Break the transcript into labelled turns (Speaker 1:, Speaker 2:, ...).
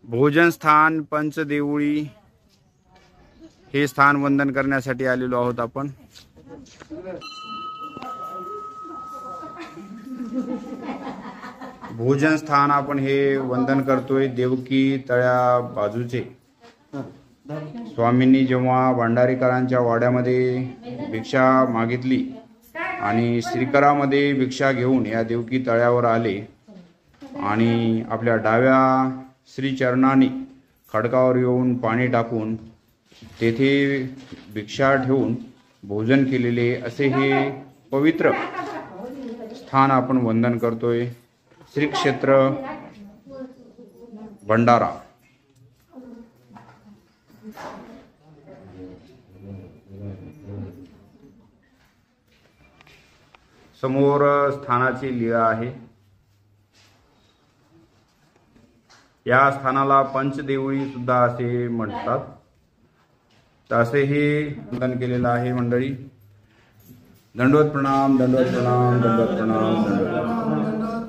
Speaker 1: भोजन स्थान पंचदेवळी हे स्थान वंदन करण्यासाठी आलेलो आहोत आपण। भोजन स्थान आपण हे वंदन करतोय देवकी तळ्या बाजूचे। स्वामींनी जेव्हा भंडारीकरांच्या वाड्यामध्ये भिक्षा मागितली आणि श्रीकरामध्ये भिक्षा घेऊन या देवकी तळ्यावर आले आणि आपल्या डाव्या श्रीचरणाने खडकावर येऊन पाणी टाकून तेथे भिक्षा ठेवून भोजन केलेले असे हे पवित्र स्थान आपण वंदन करतोय। श्री क्षेत्र भंडारा। समोर स्थानाची लीला आहे। या स्थानाला पंचदेवळी सुद्धा असे म्हणतात। तर असे हे वंदन केलेलं आहे मंडळी। दंडवत प्रणाम, दंडवत प्रणाम, दंडवत प्रणाम, दंडवत प्रणाम।